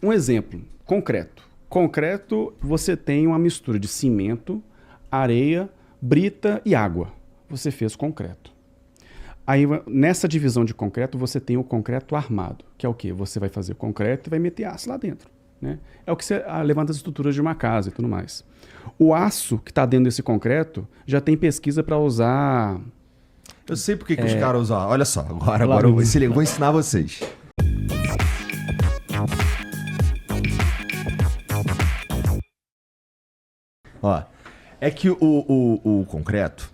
Um exemplo, concreto. Concreto, você tem uma mistura de cimento, areia, brita e água. Você fez concreto. Aí, nessa divisão de concreto, você tem o concreto armado, que é o quê? Você vai fazer concreto e vai meter aço lá dentro, né? É o que você levanta as estruturas de uma casa e tudo mais. O aço que está dentro desse concreto já tem pesquisa para usar... Eu sei por que os caras usam. Olha só, agora eu vou ensinar vocês. Ó, é que o concreto,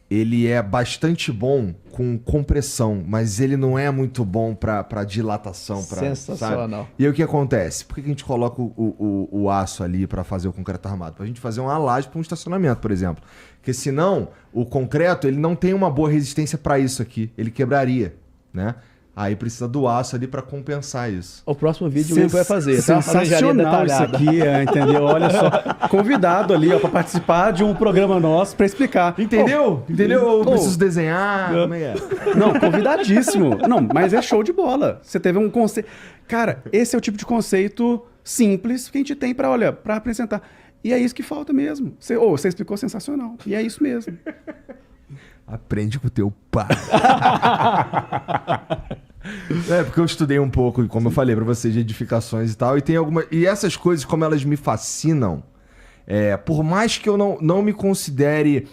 ele é bastante bom com compressão, mas ele não é muito bom para dilatação. Sensacional. Sabe? E aí o que acontece? Por que a gente coloca o aço ali para fazer o concreto armado? Pra gente fazer uma laje para um estacionamento, por exemplo. Porque senão, o concreto ele não tem uma boa resistência para isso aqui. Ele quebraria, né? Aí precisa do aço ali para compensar isso. O próximo vídeo o Igor vai fazer, tá? Sensacional isso aqui, entendeu? Olha só, convidado ali para participar de um programa nosso para explicar. Entendeu? Entendeu? Eu preciso desenhar. Como é? Não, convidadíssimo. Não, mas é show de bola. Você teve um conceito... Cara, esse é o tipo de conceito simples que a gente tem para apresentar. E é isso que falta mesmo. Você explicou sensacional. E é isso mesmo. Aprende com o teu pai. Porque eu estudei um pouco, como eu falei pra vocês, de edificações e tal. E tem alguma. E essas coisas, como elas me fascinam, por mais que eu não me considere.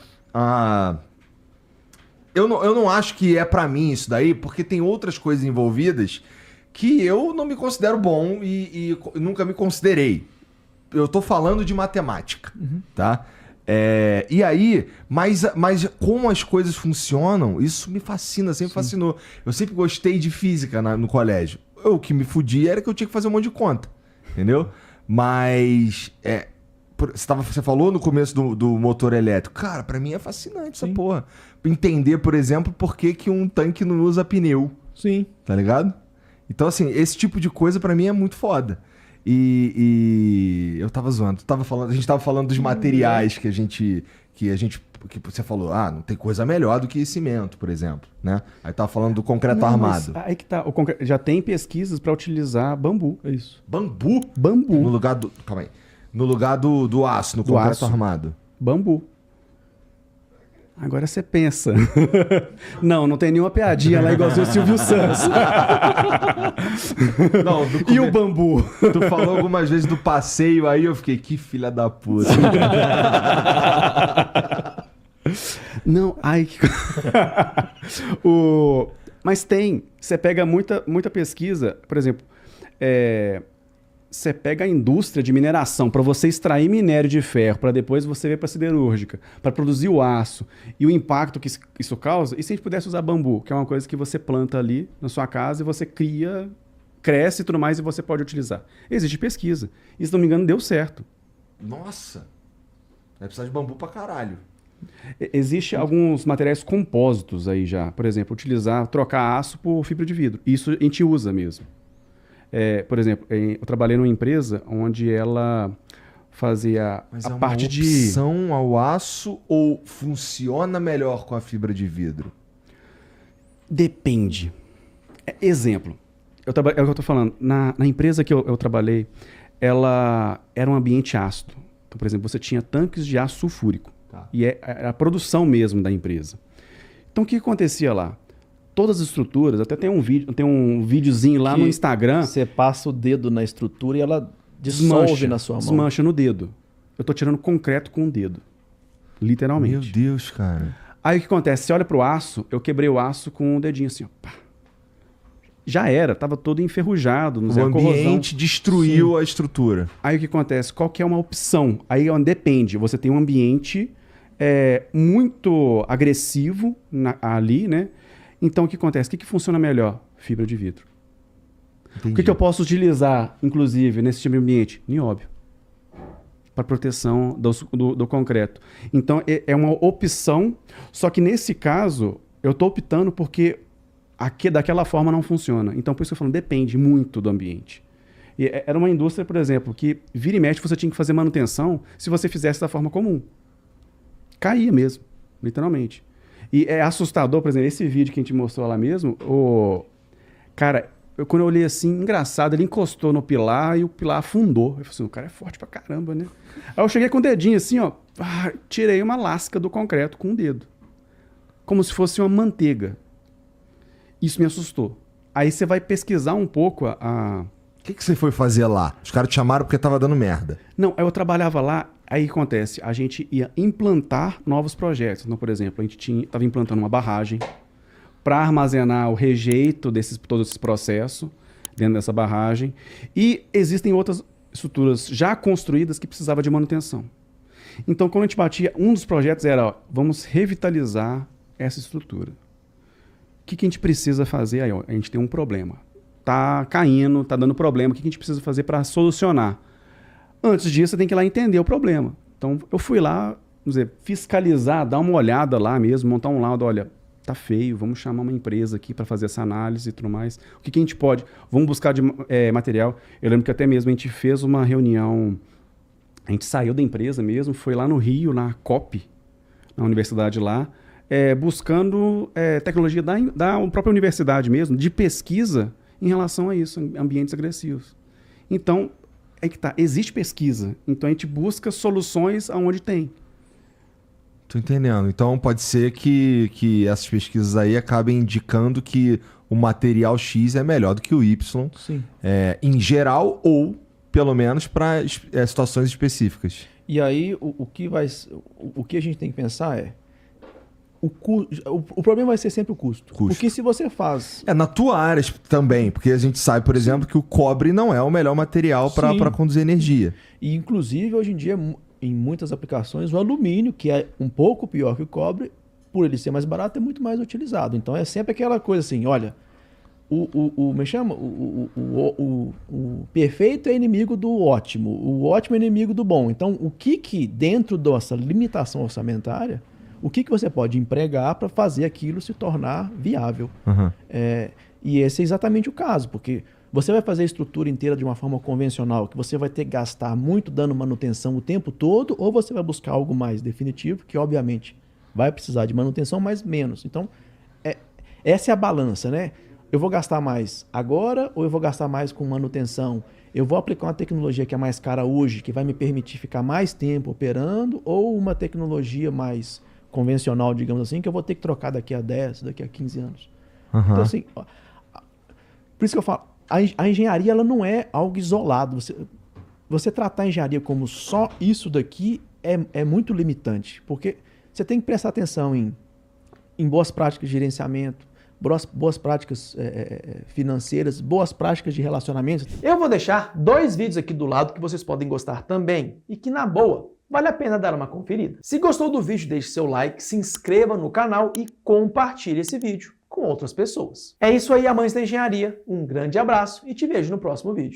Eu não acho que é pra mim isso daí, porque tem outras coisas envolvidas que eu não me considero bom e nunca me considerei. Eu tô falando de matemática, tá? E aí, mas como as coisas funcionam, isso me fascina, sempre fascinou. Eu sempre gostei de física no colégio. O que me fudia era que eu tinha que fazer um monte de conta, entendeu? Mas, você falou no começo do motor elétrico. Cara, pra mim é fascinante essa porra. Entender, por exemplo, por que um tanque não usa pneu. Sim. Tá ligado? Então, assim, esse tipo de coisa pra mim é muito foda. E eu tava zoando. A gente tava falando dos materiais que você falou, não tem coisa melhor do que cimento, por exemplo, né? Aí tava falando do concreto armado. Aí que tá, já tem pesquisas para utilizar bambu. É isso. Bambu? Bambu. No lugar do... Calma aí. No lugar do aço, no concreto armado. Bambu. Agora você pensa. Não tem nenhuma piadinha lá igualzinho o Silvio Santos. E o bambu? Tu falou algumas vezes do passeio aí, eu fiquei, que filha da puta. Não, mas você pega muita pesquisa, por exemplo, você pega a indústria de mineração para você extrair minério de ferro, para depois você ver para siderúrgica, para produzir o aço e o impacto que isso causa. E se a gente pudesse usar bambu, que é uma coisa que você planta ali na sua casa e você cresce e tudo mais e você pode utilizar. Existe pesquisa. E se não me engano, deu certo. Nossa! Vai precisar de bambu pra caralho. Existe alguns materiais compósitos aí já. Por exemplo, trocar aço por fibra de vidro. Isso a gente usa mesmo. Por exemplo, eu trabalhei numa empresa onde ela fazia Mas a é parte uma opção ao aço ou funciona melhor com a fibra de vidro? Depende. Exemplo. É o que eu estou falando. Na empresa que eu trabalhei, ela era um ambiente ácido. Então, por exemplo, você tinha tanques de aço sulfúrico. Tá. E é a produção mesmo da empresa. Então, o que acontecia lá? Todas as estruturas, até tem um videozinho lá no Instagram. Você passa o dedo na estrutura e ela dissolve na sua mão. Desmancha no dedo. Eu tô tirando concreto com o dedo. Literalmente. Meu Deus, cara. Aí o que acontece? Você olha pro aço, eu quebrei o aço com o dedinho assim, ó. Pá. Já era, tava todo enferrujado. O ambiente destruiu a estrutura. Aí o que acontece? Qual que é uma opção? Aí depende. Você tem um ambiente muito agressivo ali, né? Então, o que acontece? O que funciona melhor? Fibra de vidro. Entendi. O que eu posso utilizar, inclusive, nesse tipo de ambiente? Nióbio. Para proteção do concreto. Então, é uma opção, só que nesse caso, eu estou optando porque daquela forma não funciona. Então, por isso que eu falo, depende muito do ambiente. E era uma indústria, por exemplo, que vira e mexe você tinha que fazer manutenção se você fizesse da forma comum. Caía mesmo, literalmente. E é assustador, por exemplo, esse vídeo que a gente mostrou lá mesmo, cara, quando eu olhei assim, engraçado, ele encostou no pilar e o pilar afundou. Eu falei assim, o cara é forte pra caramba, né? Aí eu cheguei com o dedinho assim, ó, tirei uma lasca do concreto com o dedo. Como se fosse uma manteiga. Isso me assustou. Aí você vai pesquisar um pouco O que você foi fazer lá? Os caras te chamaram porque tava dando merda. Não, eu trabalhava lá, aí o que acontece? A gente ia implantar novos projetos. Então, por exemplo, a gente estava implantando uma barragem para armazenar o rejeito todos esses processos dentro dessa barragem. E existem outras estruturas já construídas que precisavam de manutenção. Então, quando a gente batia, um dos projetos era, ó, vamos revitalizar essa estrutura. O que a gente precisa fazer? Aí, ó, a gente tem um problema. Tá caindo, tá dando problema. O que a gente precisa fazer para solucionar? Antes disso, você tem que ir lá entender o problema. Então, eu fui lá, vamos dizer, fiscalizar, dar uma olhada lá mesmo, montar um laudo, olha, tá feio, vamos chamar uma empresa aqui para fazer essa análise e tudo mais. O que a gente pode? Vamos buscar de material. Eu lembro que até mesmo a gente fez uma reunião, a gente saiu da empresa mesmo, foi lá no Rio, na COP, na universidade lá, buscando tecnologia da própria universidade mesmo, de pesquisa em relação a isso, ambientes agressivos. Então, é que tá, existe pesquisa, então a gente busca soluções aonde tem. Tô entendendo. Então pode ser que essas pesquisas aí acabem indicando que o material X é melhor do que o Y. Sim. Em geral ou, pelo menos, para situações específicas. E aí, o que a gente tem que pensar é... O problema vai ser sempre o custo. Porque se você faz... Na tua área também, porque a gente sabe, por exemplo, que o cobre não é o melhor material para conduzir energia. E, inclusive, hoje em dia, em muitas aplicações, o alumínio, que é um pouco pior que o cobre, por ele ser mais barato, é muito mais utilizado. Então, é sempre aquela coisa assim, olha, o perfeito é inimigo do ótimo, o ótimo é inimigo do bom. Então, o que dentro dessa limitação orçamentária, o que você pode empregar para fazer aquilo se tornar viável? Uhum. E esse é exatamente o caso, porque você vai fazer a estrutura inteira de uma forma convencional, que você vai ter que gastar muito dando manutenção o tempo todo, ou você vai buscar algo mais definitivo, que obviamente vai precisar de manutenção, mas menos. Então, essa é a balança, né? Eu vou gastar mais agora ou eu vou gastar mais com manutenção? Eu vou aplicar uma tecnologia que é mais cara hoje, que vai me permitir ficar mais tempo operando, ou uma tecnologia mais convencional, digamos assim, que eu vou ter que trocar daqui a 10, daqui a 15 anos. Uhum. Então, assim, por isso que eu falo, a engenharia ela não é algo isolado. Você tratar a engenharia como só isso daqui é muito limitante, porque você tem que prestar atenção em boas práticas de gerenciamento, boas práticas financeiras, boas práticas de relacionamento. Eu vou deixar 2 vídeos aqui do lado que vocês podem gostar também e que, na boa, vale a pena dar uma conferida. Se gostou do vídeo, deixe seu like, se inscreva no canal e compartilhe esse vídeo com outras pessoas. É isso aí, amantes da engenharia. Um grande abraço e te vejo no próximo vídeo.